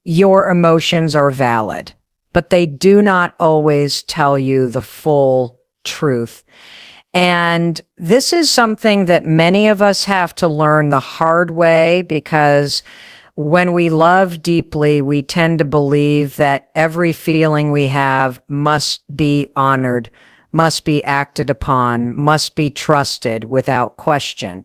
Your emotions are valid, but they do not always tell you the full truth. And this is something that many of us have to learn the hard way, because when we love deeply, we tend to believe that every feeling we have must be honored, must be acted upon, must be trusted without question.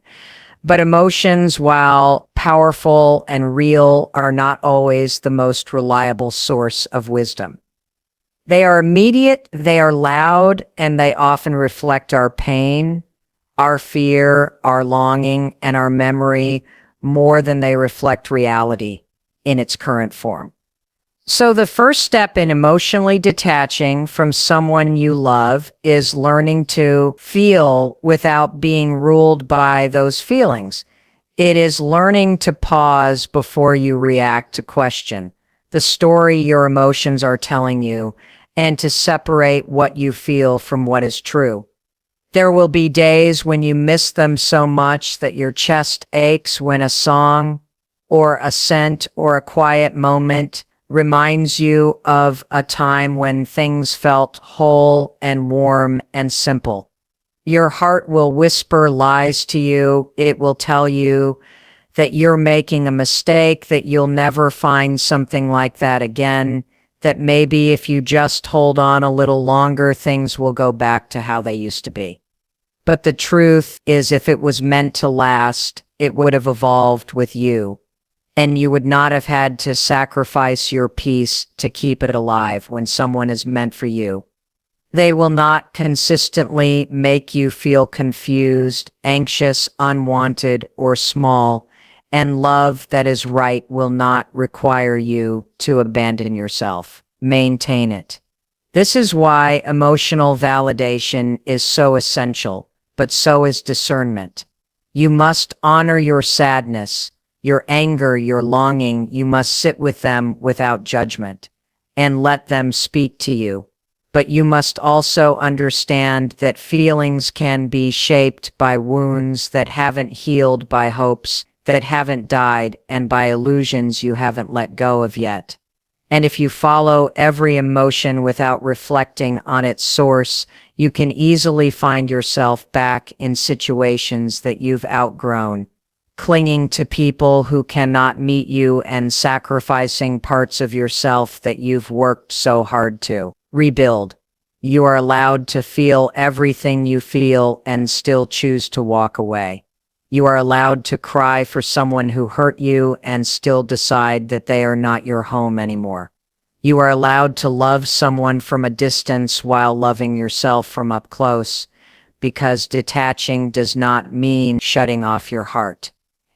But emotions, while powerful and real, are not always the most reliable source of wisdom. They are immediate, they are loud, and they often reflect our pain, our fear, our longing, and our memory more than they reflect reality in its current form. So the first step in emotionally detaching from someone you love is learning to feel without being ruled by those feelings. It is learning to pause before you react to question the story your emotions are telling you, and to separate what you feel from what is true. There will be days when you miss them so much that your chest aches when a song or a scent or a quiet moment reminds you of a time when things felt whole and warm and simple. Your heart will whisper lies to you. It will tell you that you're making a mistake, that you'll never find something like that again, that maybe if you just hold on a little longer, things will go back to how they used to be. But the truth is, if it was meant to last, it would have evolved with you, and you would not have had to sacrifice your peace to keep it alive when someone is meant for you. They will not consistently make you feel confused, anxious, unwanted, or small, and love that is right will not require you to abandon yourself. Maintain it. This is why emotional validation is so essential, but so is discernment. You must honor your sadness, your anger, your longing. You must sit with them without judgment and let them speak to you. But you must also understand that feelings can be shaped by wounds that haven't healed, by hopes that haven't died, and by illusions you haven't let go of yet. And if you follow every emotion without reflecting on its source, you can easily find yourself back in situations that you've outgrown, clinging to people who cannot meet you and sacrificing parts of yourself that you've worked so hard to rebuild. You are allowed to feel everything you feel and still choose to walk away. You are allowed to cry for someone who hurt you and still decide that they are not your home anymore. You are allowed to love someone from a distance while loving yourself from up close, because detaching does not mean shutting off your heart.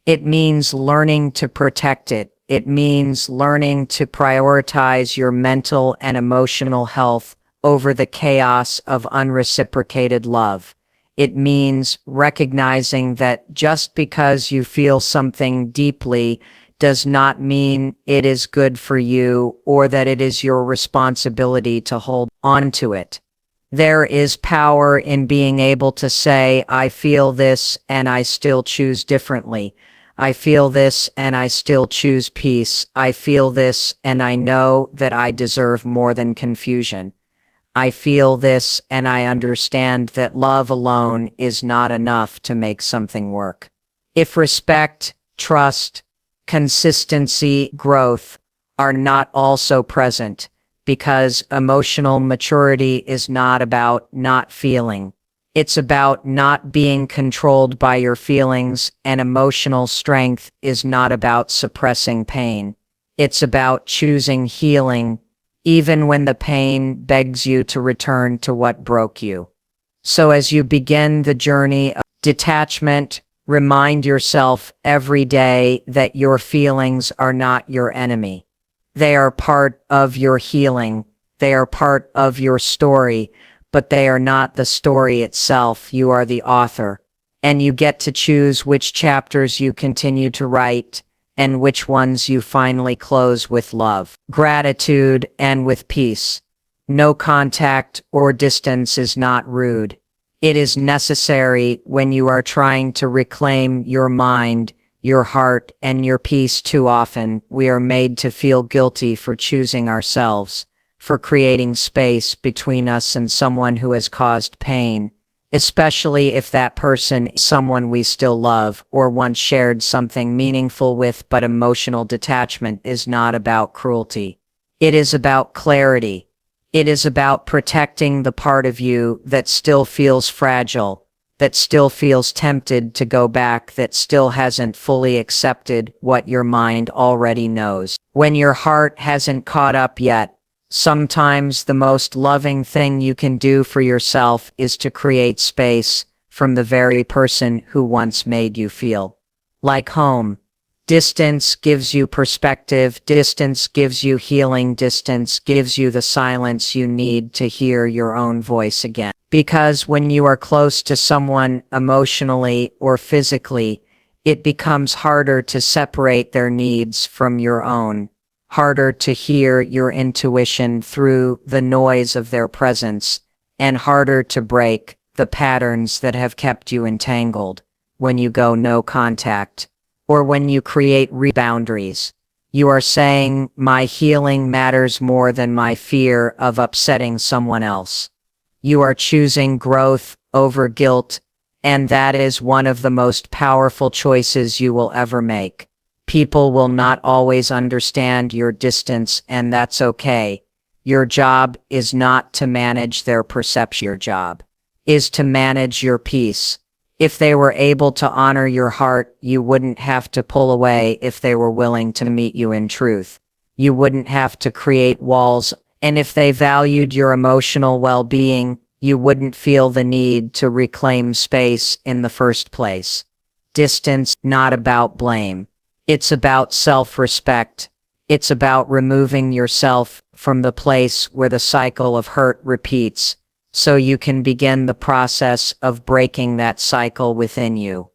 It means learning to protect it. It means learning to prioritize your mental and emotional health over the chaos of unreciprocated love. It means recognizing that just because you feel something deeply does not mean it is good for you, or that it is your responsibility to hold on to it. There is power in being able to say, I feel this and I still choose differently. I feel this and I still choose peace. I feel this and I know that I deserve more than confusion. I feel this and I understand that love alone is not enough to make something work. If respect, trust, consistency, growth are not also present, because emotional maturity is not about not feeling. It's about not being controlled by your feelings, and emotional strength is not about suppressing pain. It's about choosing healing, even when the pain begs you to return to what broke you. So as you begin the journey of detachment, remind yourself every day that your feelings are not your enemy. They are part of your healing. They are part of your story, but they are not the story itself. You are the author, and you get to choose which chapters you continue to write and which ones you finally close with love, gratitude, and with peace. No contact or distance is not rude. It is necessary when you are trying to reclaim your mind, your heart, and your peace. Too often, we are made to feel guilty for choosing ourselves, for creating space between us and someone who has caused pain, especially if that person is someone we still love or once shared something meaningful with. But emotional detachment is not about cruelty. It is about clarity. It is about protecting the part of you that still feels fragile, that still feels tempted to go back, that still hasn't fully accepted what your mind already knows. When your heart hasn't caught up yet, sometimes the most loving thing you can do for yourself is to create space from the very person who once made you feel like home. Distance gives you perspective, distance gives you healing, distance gives you the silence you need to hear your own voice again. Because when you are close to someone emotionally or physically, it becomes harder to separate their needs from your own, harder to hear your intuition through the noise of their presence, and harder to break the patterns that have kept you entangled. When you go no contact, or when you create boundaries, you are saying, my healing matters more than my fear of upsetting someone else. You are choosing growth over guilt, and that is one of the most powerful choices you will ever make. People will not always understand your distance, and that's okay. Your job is not to manage their perception. Your job is to manage your peace. If they were able to honor your heart, you wouldn't have to pull away. If they were willing to meet you in truth, you wouldn't have to create walls. And if they valued your emotional well-being, you wouldn't feel the need to reclaim space in the first place. Distance, not about blame. It's about self-respect. It's about removing yourself from the place where the cycle of hurt repeats, so you can begin the process of breaking that cycle within you.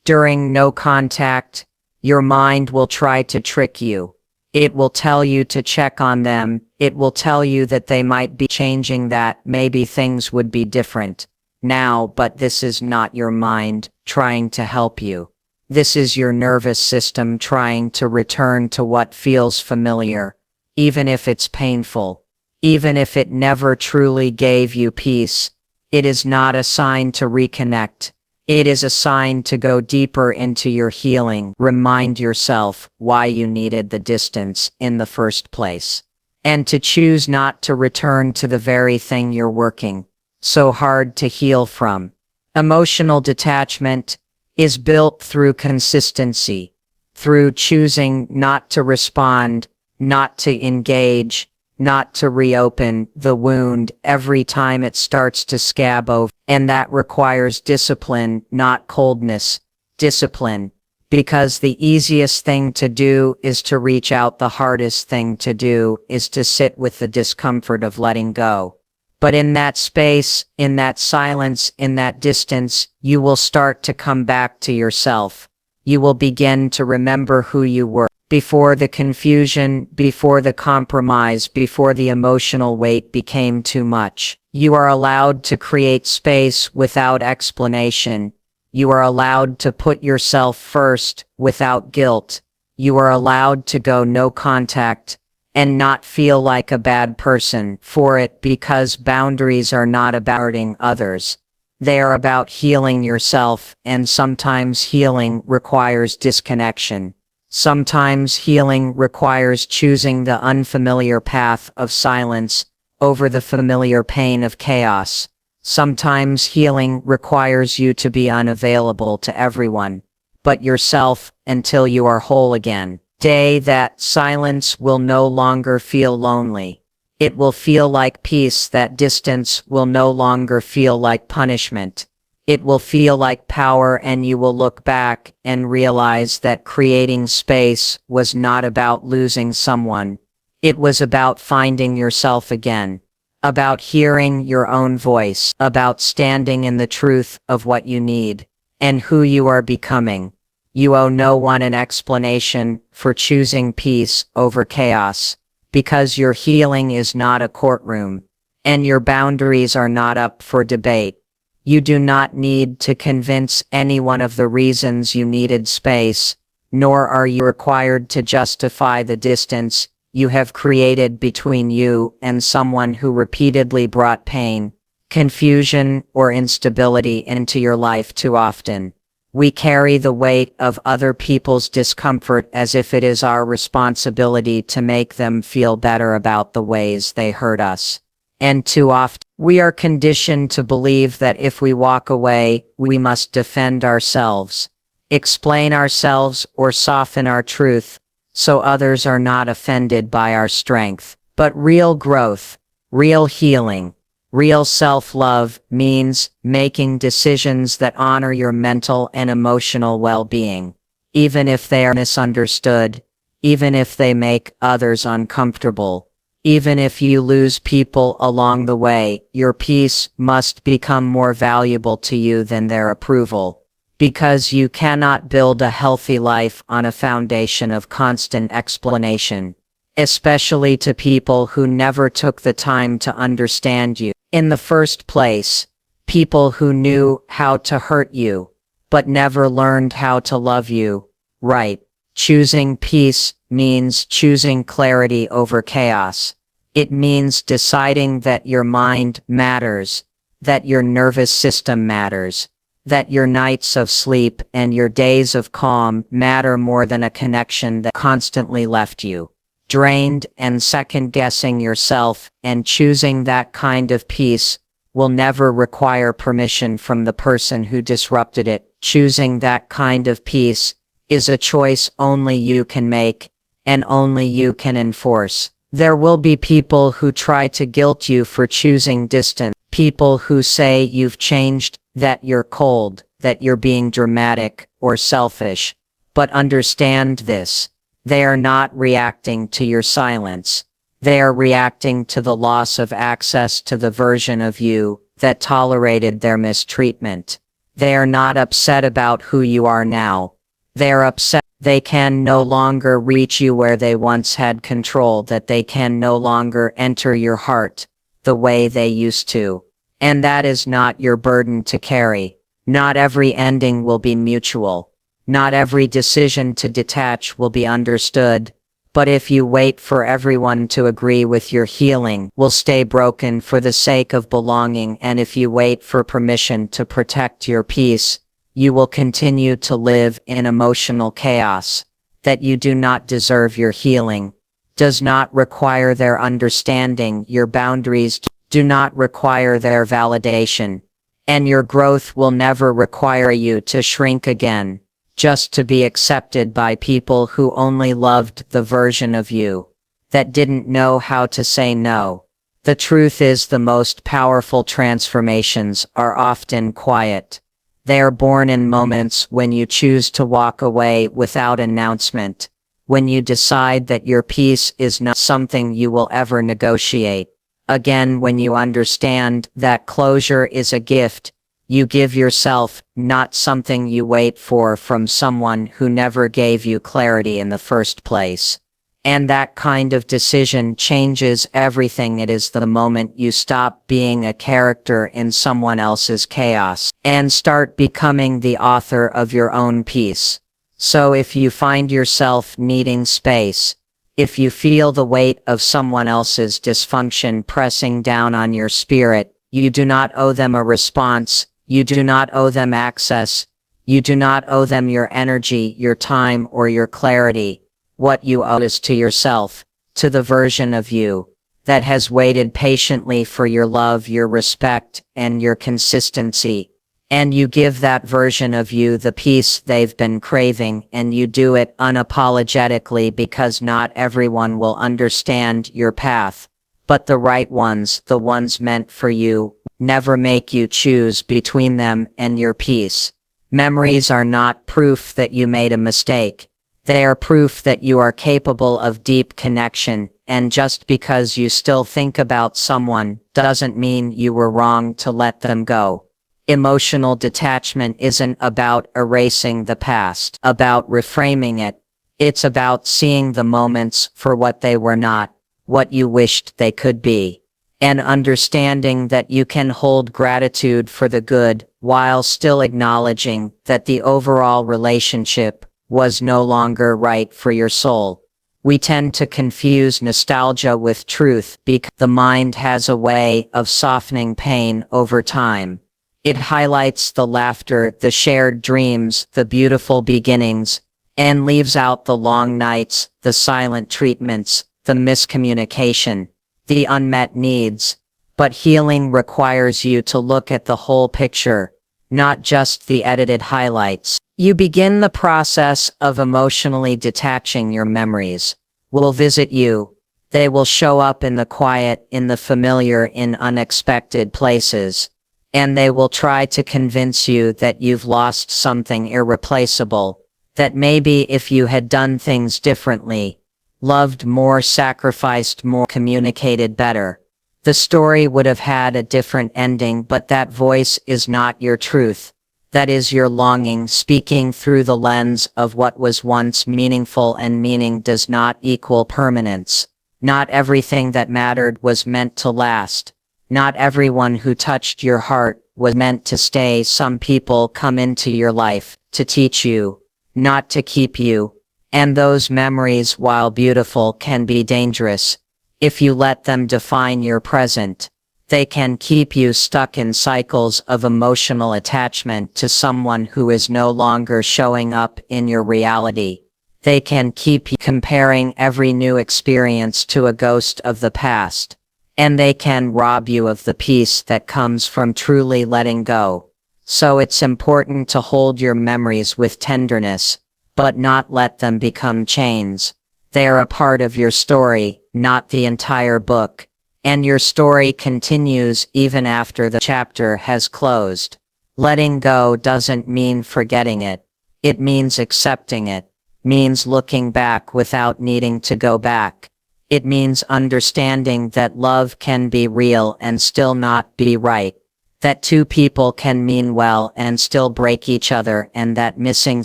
During no contact, your mind will try to trick you. It will tell you to check on them. It will tell you that they might be changing, that maybe things would be different now. But this is not your mind trying to help you. This is your nervous system trying to return to what feels familiar, even if it's painful. Even if it never truly gave you peace. It is not a sign to reconnect. It is a sign to go deeper into your healing. Remind yourself why you needed the distance in the first place, and to choose not to return to the very thing you're working so hard to heal from. Emotional detachment is built through consistency, through choosing not to respond, not to engage, not to reopen the wound every time it starts to scab over. And that requires discipline, not coldness. Discipline. Because the easiest thing to do is to reach out. The hardest thing to do is to sit with the discomfort of letting go. But in that space, in that silence, in that distance, you will start to come back to yourself. You will begin to remember who you were before the confusion, before the compromise, before the emotional weight became too much. You are allowed to create space without explanation. You are allowed to put yourself first without guilt. You are allowed to go no contact and not feel like a bad person for it, because boundaries are not about hurting others. They are about healing yourself, and sometimes healing requires disconnection. Sometimes healing requires choosing the unfamiliar path of silence over the familiar pain of chaos. Sometimes healing requires you to be unavailable to everyone but yourself until you are whole again. That silence will no longer feel lonely. It will feel like peace. That distance will no longer feel like punishment. It will feel like power, and you will look back and realize that creating space was not about losing someone. It was about finding yourself again, about hearing your own voice, about standing in the truth of what you need and who you are becoming. You owe no one an explanation for choosing peace over chaos, because your healing is not a courtroom, and your boundaries are not up for debate. You do not need to convince anyone of the reasons you needed space. nor are you required to justify the distance you have created between you and someone who repeatedly brought pain, confusion, or instability into your life too often. We carry the weight of other people's discomfort as if it is our responsibility to make them feel better about the ways they hurt us. And too often, we are conditioned to believe that if we walk away, we must defend ourselves, explain ourselves, or soften our truth so others are not offended by our strength. But real growth, real healing, real self-love means making decisions that honor your mental and emotional well-being, even if they are misunderstood, even if they make others uncomfortable, even if you lose people along the way. Your peace must become more valuable to you than their approval, because you cannot build a healthy life on a foundation of constant explanation, especially to people who never took the time to understand you in the first place, people who knew how to hurt you, but never learned how to love you, right? Choosing peace means choosing clarity over chaos. It means deciding that your mind matters, that your nervous system matters, that your nights of sleep and your days of calm matter more than a connection that constantly left you drained and second-guessing yourself. And choosing that kind of peace will never require permission from the person who disrupted it. Choosing that kind of peace is a choice only you can make and only you can enforce. There will be people who try to guilt you for choosing distance, people who say you've changed, that you're cold, that you're being dramatic or selfish. But understand this: they are not reacting to your silence. They are reacting to the loss of access to the version of you that tolerated their mistreatment. They are not upset about who you are now. They are upset they can no longer reach you where they once had control, that they can no longer enter your heart the way they used to. And that is not your burden to carry. Not every ending will be mutual. Not every decision to detach will be understood. But if you wait for everyone to agree with your healing, will stay broken for the sake of belonging. And if you wait for permission to protect your peace, you will continue to live in emotional chaos. That you do not deserve your healing does not require their understanding. Your boundaries do not require their validation. And your growth will never require you to shrink again, just to be accepted by people who only loved the version of you that didn't know how to say no. The truth is, the most powerful transformations are often quiet. They are born in moments when you choose to walk away without announcement, when you decide that your peace is not something you will ever negotiate. Again, when you understand that closure is a gift you give yourself, not something you wait for from someone who never gave you clarity in the first place. And that kind of decision changes everything. It is the moment you stop being a character in someone else's chaos and start becoming the author of your own peace. So if you find yourself needing space, if you feel the weight of someone else's dysfunction pressing down on your spirit, you do not owe them a response. You do not owe them access. You do not owe them your energy, your time, or your clarity. What you owe is to yourself, to the version of you that has waited patiently for your love, your respect, and your consistency. And you give that version of you the peace they've been craving, and you do it unapologetically, because not everyone will understand your path, but the right ones, the ones meant for you, never make you choose between them and your peace. Memories are not proof that you made a mistake. They are proof that you are capable of deep connection, and just because you still think about someone doesn't mean you were wrong to let them go. Emotional detachment isn't about erasing the past, about reframing it. It's about seeing the moments for what they were not, what you wished they could be, and understanding that you can hold gratitude for the good while still acknowledging that the overall relationship was no longer right for your soul. We tend to confuse nostalgia with truth because the mind has a way of softening pain over time. It highlights the laughter, the shared dreams, the beautiful beginnings, and leaves out the long nights, the silent treatments, the miscommunication, the unmet needs. But healing requires you to look at the whole picture, not just the edited highlights. You begin the process of emotionally detaching your memories. Will visit you. They will show up in the quiet, in the familiar, in unexpected places. And they will try to convince you that you've lost something irreplaceable, that maybe if you had done things differently, loved more, sacrificed more, communicated better, the story would have had a different ending. But that voice is not your truth. That is your longing speaking through the lens of what was once meaningful, and meaning does not equal permanence. Not everything that mattered was meant to last. Not everyone who touched your heart was meant to stay. Some people come into your life to teach you, not to keep you. And those memories, while beautiful, can be dangerous. If you let them define your present, they can keep you stuck in cycles of emotional attachment to someone who is no longer showing up in your reality. They can keep you comparing every new experience to a ghost of the past. And they can rob you of the peace that comes from truly letting go. So it's important to hold your memories with tenderness, but not let them become chains. They are a part of your story, not the entire book. And your story continues even after the chapter has closed. Letting go doesn't mean forgetting it. It means accepting it. Means looking back without needing to go back. It means understanding that love can be real and still not be right. That two people can mean well and still break each other, and that missing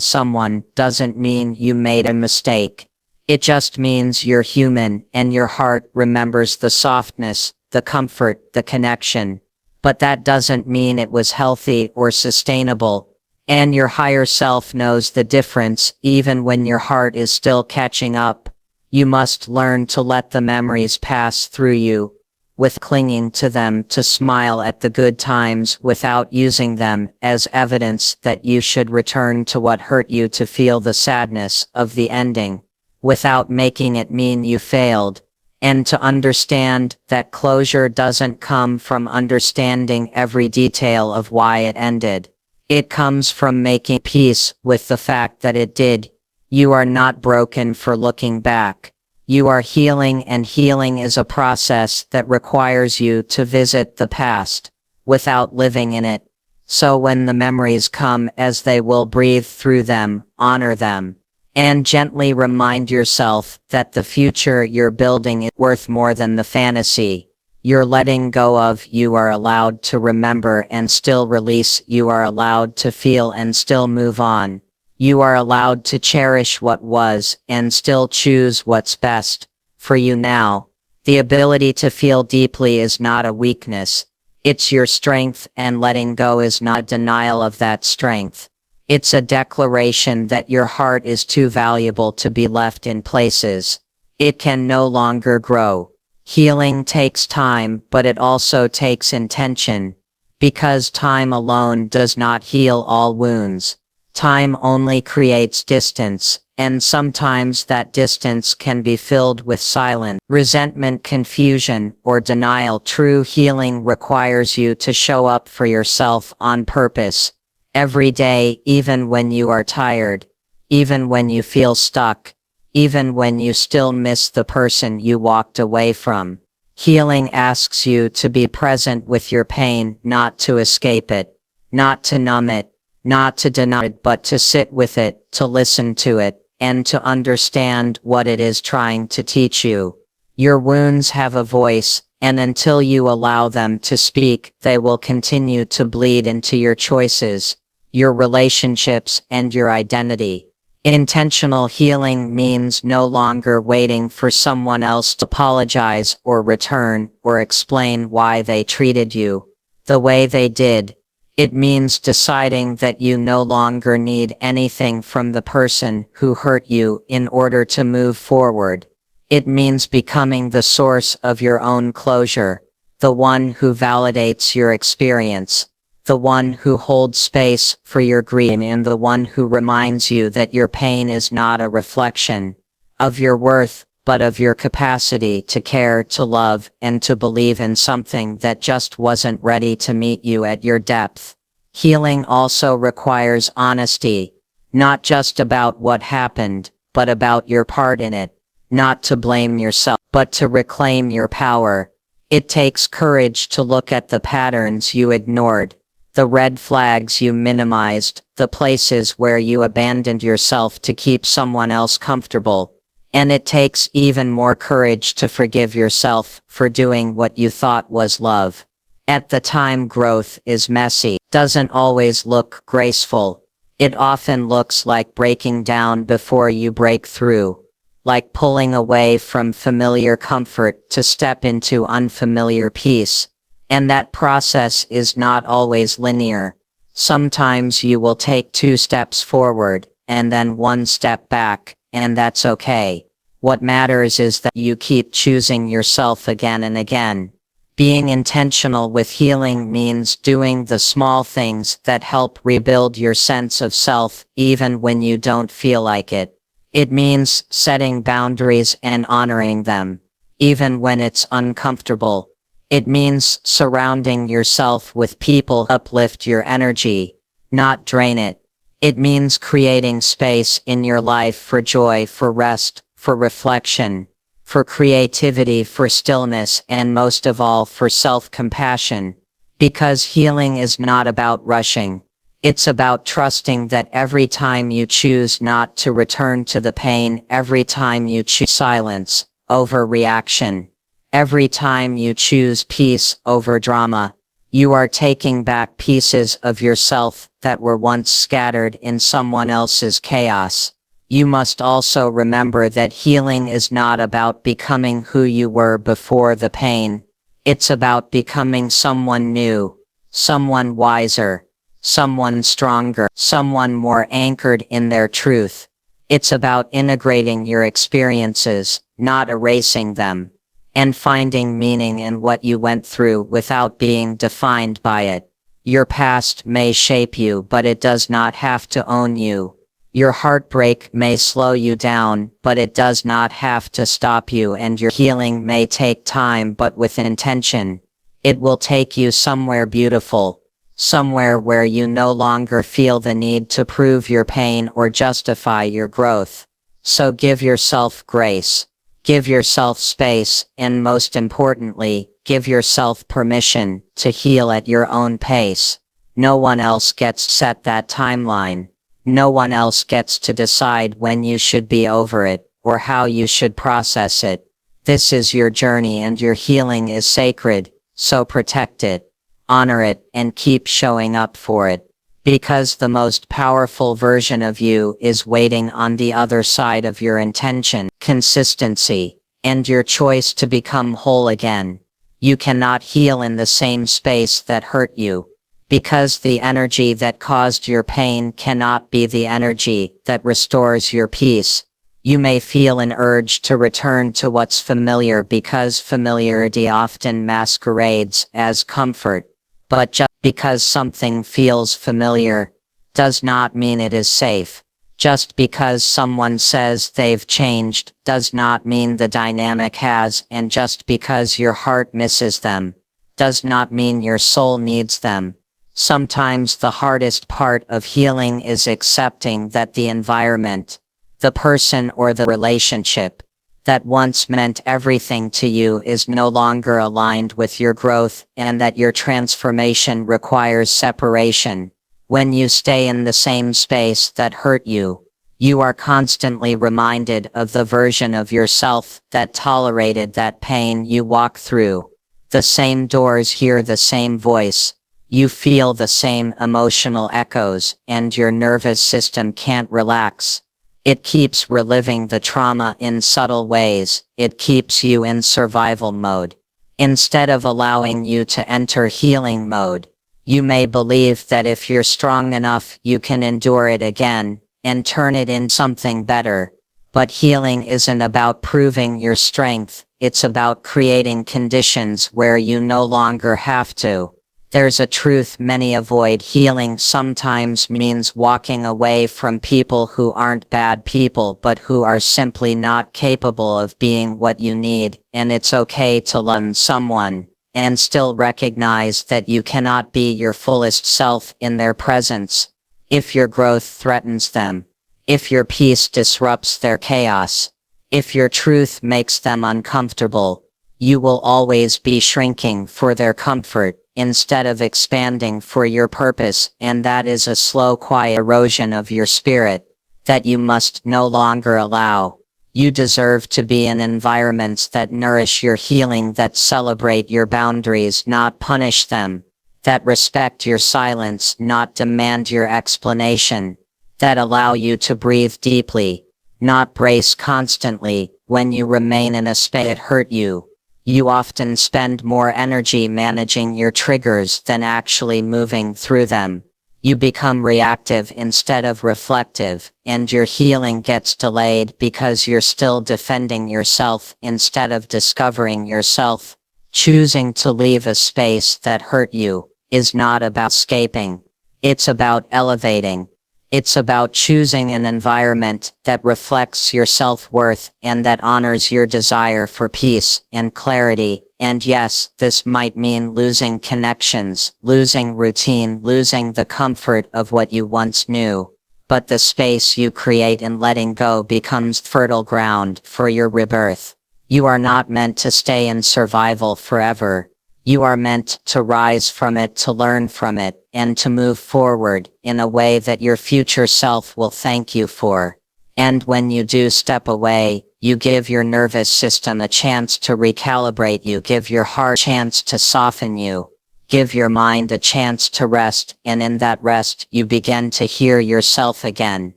someone doesn't mean you made a mistake. It just means you're human, and your heart remembers the softness, the comfort, the connection. But that doesn't mean it was healthy or sustainable. And your higher self knows the difference, even when your heart is still catching up. You must learn to let the memories pass through you, with clinging to them, to smile at the good times without using them as evidence that you should return to what hurt you, to feel the sadness of the ending, without making it mean you failed, and to understand that closure doesn't come from understanding every detail of why it ended. It comes from making peace with the fact that it did. You are not broken for looking back. You are healing, and healing is a process that requires you to visit the past without living in it. So when the memories come, as they will, breathe through them, honor them, and gently remind yourself that the future you're building is worth more than the fantasy you're letting go of. You are allowed to remember and still release. You are allowed to feel and still move on. You are allowed to cherish what was and still choose what's best for you now. The ability to feel deeply is not a weakness. It's your strength, and letting go is not denial of that strength. It's a declaration that your heart is too valuable to be left in places it can no longer grow. Healing takes time, but it also takes intention, because time alone does not heal all wounds. Time only creates distance, and sometimes that distance can be filled with silence, resentment, confusion, or denial. True healing requires you to show up for yourself on purpose, every day, even when you are tired, even when you feel stuck, even when you still miss the person you walked away from. Healing asks you to be present with your pain, not to escape it, not to numb it, not to deny it, but to sit with it, to listen to it, and to understand what it is trying to teach you. Your wounds have a voice, and until you allow them to speak, they will continue to bleed into your choices, your relationships, and your identity. Intentional healing means no longer waiting for someone else to apologize or return or explain why they treated you the way they did. It means deciding that you no longer need anything from the person who hurt you in order to move forward. It means becoming the source of your own closure, the one who validates your experience, the one who holds space for your grief, and the one who reminds you that your pain is not a reflection of your worth, but of your capacity to care, to love, and to believe in something that just wasn't ready to meet you at your depth. Healing also requires honesty, not just about what happened, but about your part in it. Not to blame yourself, but to reclaim your power. It takes courage to look at the patterns you ignored, the red flags you minimized, the places where you abandoned yourself to keep someone else comfortable. And it takes even more courage to forgive yourself for doing what you thought was love. At the time, growth is messy, doesn't always look graceful. It often looks like breaking down before you break through, like pulling away from familiar comfort to step into unfamiliar peace. And that process is not always linear. Sometimes you will take 2 steps forward, and then 1 step back, and that's okay. What matters is that you keep choosing yourself again and again. Being intentional with healing means doing the small things that help rebuild your sense of self, even when you don't feel like it. It means setting boundaries and honoring them, even when it's uncomfortable. It means surrounding yourself with people who uplift your energy, not drain it. It means creating space in your life for joy, for rest, for reflection, for creativity, for stillness, and most of all for self-compassion. Because healing is not about rushing. It's about trusting that every time you choose not to return to the pain, every time you choose silence over reaction, every time you choose peace over drama, you are taking back pieces of yourself that were once scattered in someone else's chaos. You must also remember that healing is not about becoming who you were before the pain. It's about becoming someone new, someone wiser, someone stronger, someone more anchored in their truth. It's about integrating your experiences, not erasing them, and finding meaning in what you went through without being defined by it. Your past may shape you, but it does not have to own you. Your heartbreak may slow you down, but it does not have to stop you, and your healing may take time, but with intention, it will take you somewhere beautiful, somewhere where you no longer feel the need to prove your pain or justify your growth. So give yourself grace, give yourself space, and most importantly, give yourself permission to heal at your own pace. No one else gets set that timeline. No one else gets to decide when you should be over it, or how you should process it. This is your journey, and your healing is sacred, so protect it, honor it, and keep showing up for it. Because the most powerful version of you is waiting on the other side of your intention, consistency, and your choice to become whole again. You cannot heal in the same space that hurt you, because the energy that caused your pain cannot be the energy that restores your peace. You may feel an urge to return to what's familiar because familiarity often masquerades as comfort. But just because something feels familiar does not mean it is safe. Just because someone says they've changed does not mean the dynamic has, and just because your heart misses them does not mean your soul needs them. Sometimes the hardest part of healing is accepting that the environment, the person or the relationship that once meant everything to you is no longer aligned with your growth, and that your transformation requires separation. When you stay in the same space that hurt you, you are constantly reminded of the version of yourself that tolerated that pain you walk through. The same doors hear the same voice. You feel the same emotional echoes, and your nervous system can't relax. It keeps reliving the trauma in subtle ways. It keeps you in survival mode, instead of allowing you to enter healing mode. You may believe that if you're strong enough, you can endure it again and turn it into something better. But healing isn't about proving your strength, it's about creating conditions where you no longer have to. There's a truth many avoid. Healing sometimes means walking away from people who aren't bad people but who are simply not capable of being what you need, and it's okay to love someone and still recognize that you cannot be your fullest self in their presence. If your growth threatens them, if your peace disrupts their chaos, if your truth makes them uncomfortable, you will always be shrinking for their comfort instead of expanding for your purpose, and that is a slow, quiet erosion of your spirit that you must no longer allow. You deserve to be in environments that nourish your healing, that celebrate your boundaries, not punish them, that respect your silence, not demand your explanation, that allow you to breathe deeply, not brace constantly. When you remain in a space that hurt you, you often spend more energy managing your triggers than actually moving through them. You become reactive instead of reflective, and your healing gets delayed because you're still defending yourself instead of discovering yourself. Choosing to leave a space that hurt you is not about escaping. It's about elevating. It's about choosing an environment that reflects your self-worth and that honors your desire for peace and clarity. And yes, this might mean losing connections, losing routine, losing the comfort of what you once knew. But the space you create in letting go becomes fertile ground for your rebirth. You are not meant to stay in survival forever. You are meant to rise from it, to learn from it, and to move forward in a way that your future self will thank you for. And when you do step away, you give your nervous system a chance to recalibrate. You give your heart a chance to soften you. Give your mind a chance to rest, and in that rest you begin to hear yourself again.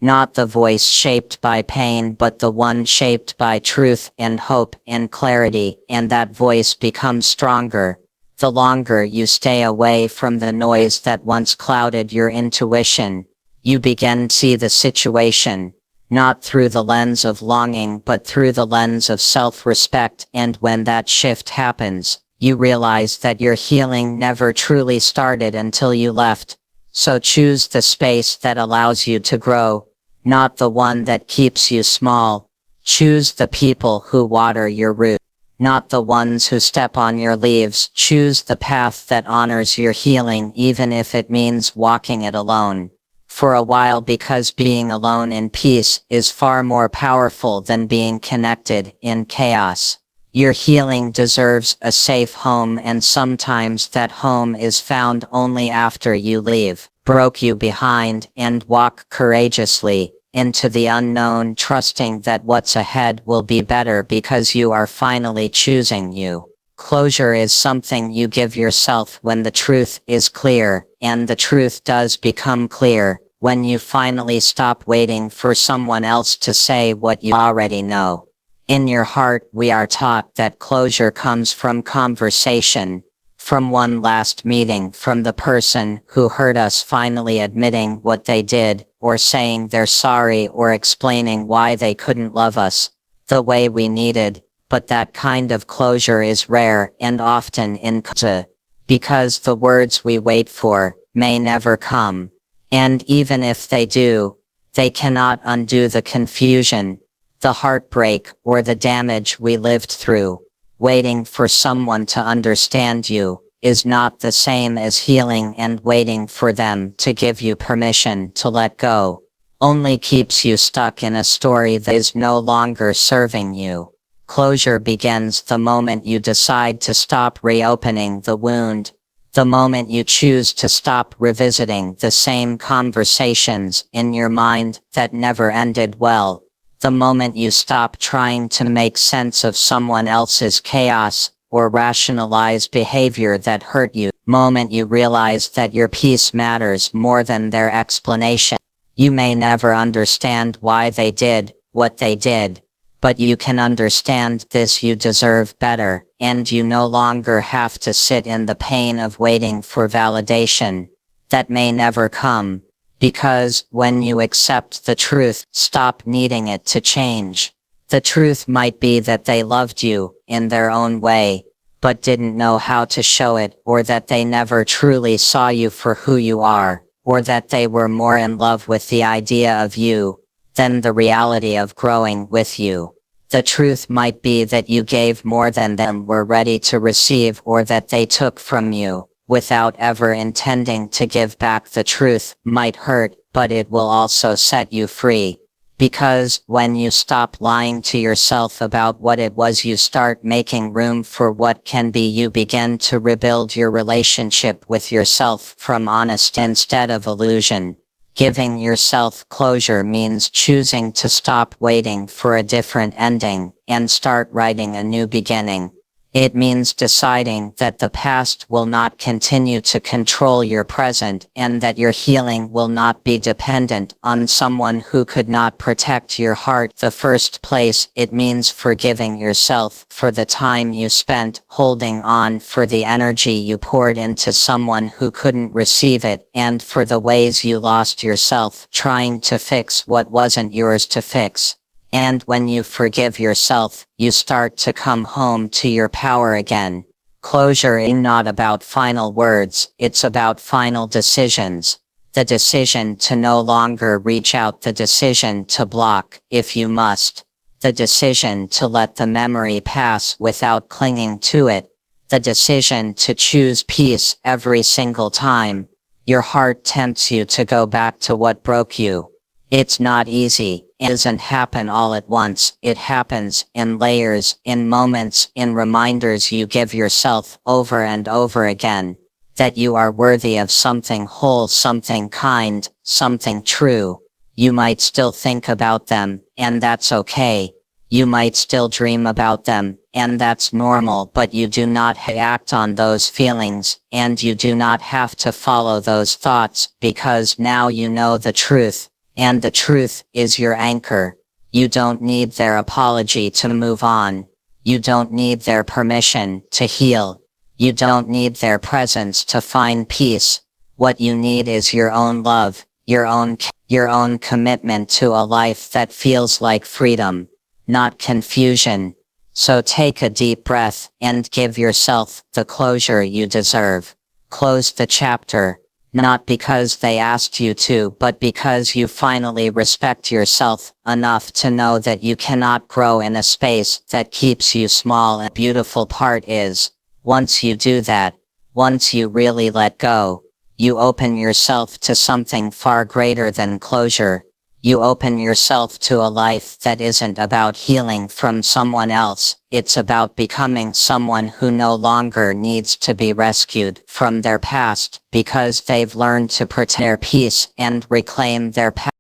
Not the voice shaped by pain, but the one shaped by truth and hope and clarity, and that voice becomes stronger the longer you stay away from the noise that once clouded your intuition. You begin to see the situation, not through the lens of longing but through the lens of self-respect, and when that shift happens, you realize that your healing never truly started until you left. So choose the space that allows you to grow, not the one that keeps you small. Choose the people who water your roots, not the ones who step on your leaves. Choose the path that honors your healing, even if it means walking it alone for a while, because being alone in peace is far more powerful than being connected in chaos. Your healing deserves a safe home, and sometimes that home is found only after you leave, broke you behind, and walk courageously into the unknown, trusting that what's ahead will be better because you are finally choosing you. Closure is something you give yourself when the truth is clear, and the truth does become clear when you finally stop waiting for someone else to say what you already know. In your heart, we are taught that closure comes from conversation, from one last meeting, from the person who hurt us finally admitting what they did, or saying they're sorry, or explaining why they couldn't love us the way we needed. But that kind of closure is rare and often incomplete, because the words we wait for may never come. And even if they do, they cannot undo the confusion, the heartbreak, or the damage we lived through. Waiting for someone to understand you is not the same as healing, and waiting for them to give you permission to let go only keeps you stuck in a story that is no longer serving you. Closure begins the moment you decide to stop reopening the wound, the moment you choose to stop revisiting the same conversations in your mind that never ended well, the moment you stop trying to make sense of someone else's chaos or rationalize behavior that hurt you, moment you realize that your peace matters more than their explanation. You may never understand why they did what they did, But you can understand this, you deserve better, and you no longer have to sit in the pain of waiting for validation that may never come. Because when you accept the truth, stop needing it to change. The truth might be that they loved you in their own way, but didn't know how to show it, or that they never truly saw you for who you are, or that they were more in love with the idea of you than the reality of growing with you. The truth might be that you gave more than them were ready to receive, or that they took from you without ever intending to give back. The truth might hurt, but it will also set you free. Because when you stop lying to yourself about what it was, you start making room for what can be. You begin to rebuild your relationship with yourself from honest instead of illusion. Giving yourself closure means choosing to stop waiting for a different ending and start writing a new beginning. It means deciding that the past will not continue to control your present, and that your healing will not be dependent on someone who could not protect your heart in the first place. It means forgiving yourself for the time you spent holding on, for the energy you poured into someone who couldn't receive it, and for the ways you lost yourself trying to fix what wasn't yours to fix. And when you forgive yourself, you start to come home to your power again. Closure is not about final words, it's about final decisions. The decision to no longer reach out, the decision to block, if you must. The decision to let the memory pass without clinging to it. The decision to choose peace every single time your heart tempts you to go back to what broke you. It's not easy. It doesn't happen all at once. It happens in layers, in moments, in reminders you give yourself over and over again. That you are worthy of something whole, something kind, something true. You might still think about them, and that's okay. You might still dream about them, and that's normal, but you do not act on those feelings, and you do not have to follow those thoughts, because now you know the truth. And the truth is your anchor. You don't need their apology to move on. You don't need their permission to heal. You don't need their presence to find peace. What you need is your own love, your own commitment to a life that feels like freedom, not confusion. So take a deep breath and give yourself the closure you deserve. Close the chapter. Not because they asked you to, but because you finally respect yourself enough to know that you cannot grow in a space that keeps you small. And the beautiful part is, once you do that, once you really let go, you open yourself to something far greater than closure. You open yourself to a life that isn't about healing from someone else. It's about becoming someone who no longer needs to be rescued from their past, because they've learned to protect their peace and reclaim their power.